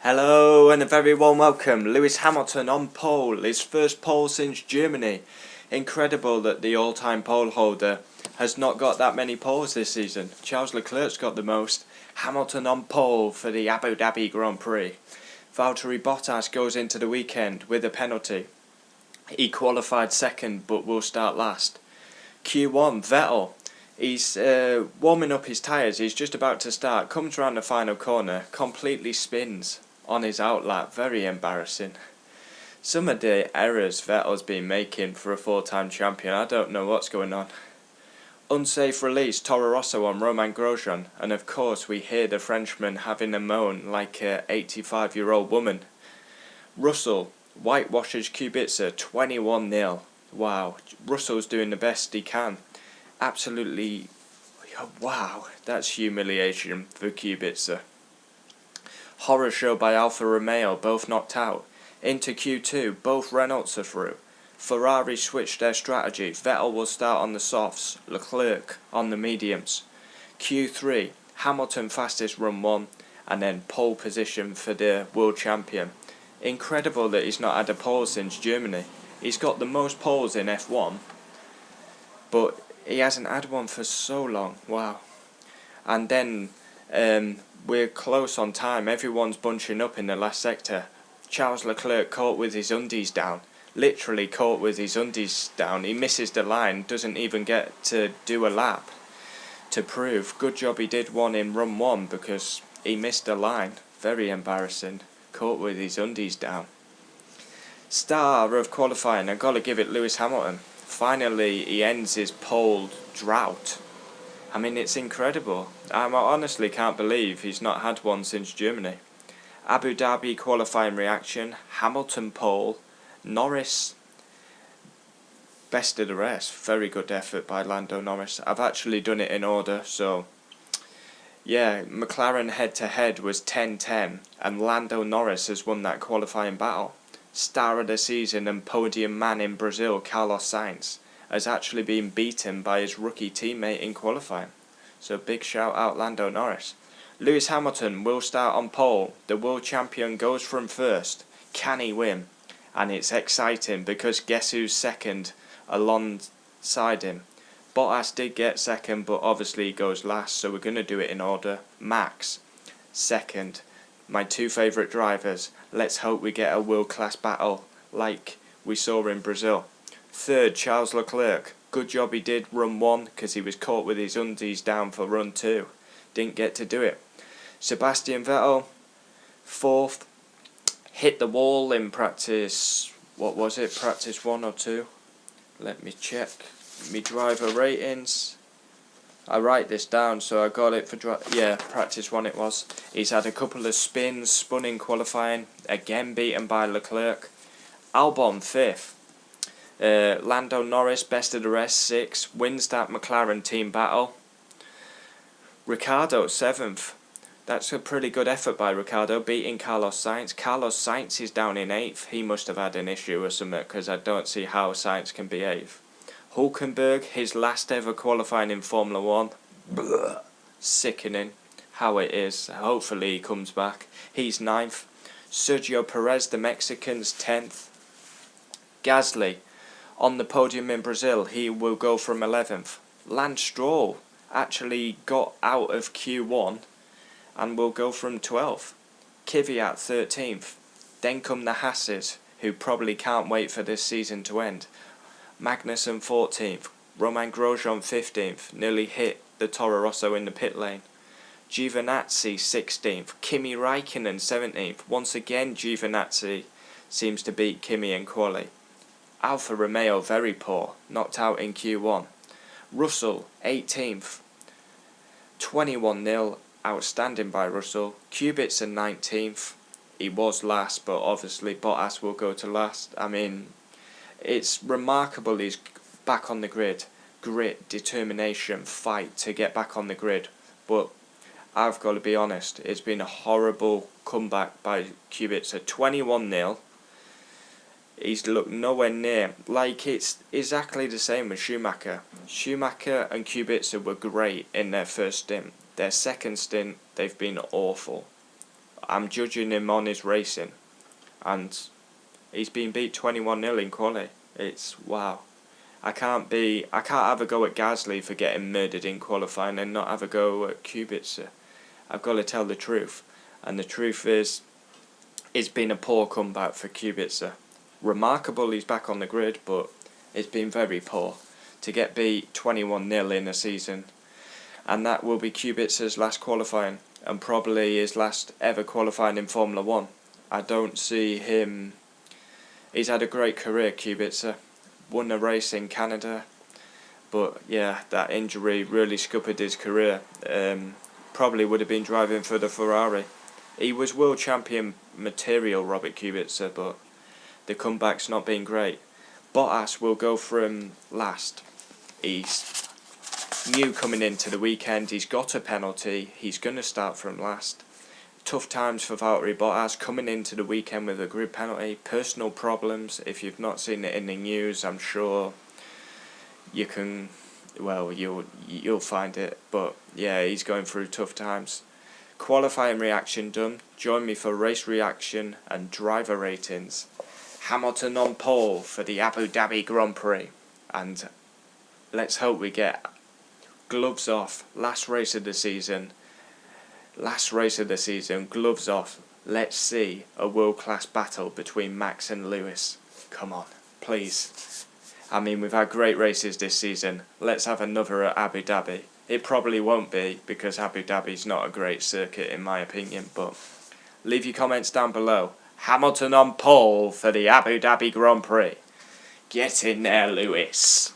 Hello and a very warm welcome. Lewis Hamilton on pole, his first pole since Germany. Incredible that the all-time pole holder has not got that many poles this season. Charles Leclerc's got the most. Hamilton on pole for the Abu Dhabi Grand Prix. Valtteri Bottas goes into the weekend with a penalty. He qualified second but will start last. Q1, Vettel. He's warming up his tyres, he's just about to start, comes round the final corner, completely spins on his outlap, very embarrassing. Some of the errors Vettel's been making for a four-time champion, I don't know what's going on. Unsafe release, Toro Rosso on Romain Grosjean, and of course we hear the Frenchman having a moan like a 85-year-old woman. Russell whitewashes Kubica 21-0. Wow, Russell's doing the best he can. Absolutely, wow, that's humiliation for Kubica. Horror show by Alfa Romeo, both knocked out. Into Q2, both Renaults are through. Ferrari switched their strategy, Vettel will start on the softs, Leclerc on the mediums. Q3, Hamilton fastest run 1, and then pole position for the world champion. Incredible that he's not had a pole since Germany. He's got the most poles in F1, but he hasn't had one for so long, wow. And then we're close on time, everyone's bunching up in the last sector. Charles Leclerc caught with his undies down, literally caught with his undies down. He misses the line, doesn't even get to do a lap to prove. Good job he did one in run 1 because he missed the line, very embarrassing, caught with his undies down. Star of qualifying, I've got to give it Lewis Hamilton. Finally he ends his pole drought. I mean, it's incredible. I honestly can't believe he's not had one since Germany. Abu Dhabi qualifying reaction, Hamilton pole, Norris best of the rest. Very good effort by Lando Norris. I've actually done it in order, so yeah, McLaren head to head was 10-10 and Lando Norris has won that qualifying battle. Star of the season and podium man in Brazil, Carlos Sainz, has actually been beaten by his rookie teammate in qualifying. So big shout out Lando Norris. Lewis Hamilton will start on pole. The world champion goes from first. Can he win? And it's exciting because guess who's second alongside him? Bottas did get second, but obviously he goes last, so we're going to do it in order. Max, second. My two favourite drivers. Let's hope we get a world-class battle like we saw in Brazil. Third, Charles Leclerc. Good job he did run 1 because he was caught with his undies down for run 2. Didn't get to do it. Sebastian Vettel, fourth. Hit the wall in practice, what was it, practice 1 or 2? Let me check me driver ratings. I write this down, so I got it for practice 1 it was. He's had a couple of spins, spun in qualifying, again beaten by Leclerc. Albon 5th. Lando Norris, best of the rest, 6th. Wins that McLaren team battle. Ricciardo 7th. That's a pretty good effort by Ricciardo, beating Carlos Sainz. Carlos Sainz is down in 8th. He must have had an issue or something because I don't see how Sainz can be 8th. Hulkenberg, his last ever qualifying in Formula 1. Blah. Sickening how it is. Hopefully he comes back. He's 9th. Sergio Perez, the Mexicans, 10th. Gasly, on the podium in Brazil, he will go from 11th. Lance Stroll actually got out of Q1 and will go from 12th. Kvyat 13th. Then come the Hasses, who probably can't wait for this season to end. Magnussen 14th, Romain Grosjean 15th, nearly hit the Toro Rosso in the pit lane. Giovinazzi 16th, Kimi Räikkönen 17th, once again Giovinazzi seems to beat Kimi in quali. Alfa Romeo very poor, knocked out in Q1. Russell 18th, 21-0, outstanding by Russell. Kubica 19th, he was last, but obviously Bottas will go to last. I mean, it's remarkable he's back on the grid. Grit, determination, fight to get back on the grid. But I've got to be honest, it's been a horrible comeback by Kubica. 21-0. He's looked nowhere near. Like, it's exactly the same with Schumacher. Schumacher and Kubica were great in their first stint. Their second stint, they've been awful. I'm judging him on his racing, and he's been beat 21-0 in quali. It's wow. I can't have a go at Gasly for getting murdered in qualifying and not have a go at Kubica. I've got to tell the truth, and the truth is, it's been a poor comeback for Kubica. Remarkable he's back on the grid, but it's been very poor to get beat 21-0 in a season, and that will be Kubica's last qualifying and probably his last ever qualifying in Formula 1. I don't see him. He's had a great career, Kubica. Won a race in Canada, but yeah, that injury really scuppered his career. Probably would have been driving for the Ferrari. He was world champion material, Robert Kubica, but the comeback's not been great. Bottas will go from last. He's new coming into the weekend. He's got a penalty. He's going to start from last. Tough times for Valtteri Bottas coming into the weekend with a grid penalty. Personal problems. If you've not seen it in the news, I'm sure you can. Well, you'll find it. But yeah, he's going through tough times. Qualifying reaction done. Join me for race reaction and driver ratings. Hamilton on pole for the Abu Dhabi Grand Prix, and let's hope we get gloves off. Last race of the season, gloves off. Let's see a world-class battle between Max and Lewis. Come on, please. I mean, we've had great races this season. Let's have another at Abu Dhabi. It probably won't be, because Abu Dhabi's not a great circuit in my opinion, but leave your comments down below. Hamilton on pole for the Abu Dhabi Grand Prix. Get in there, Lewis.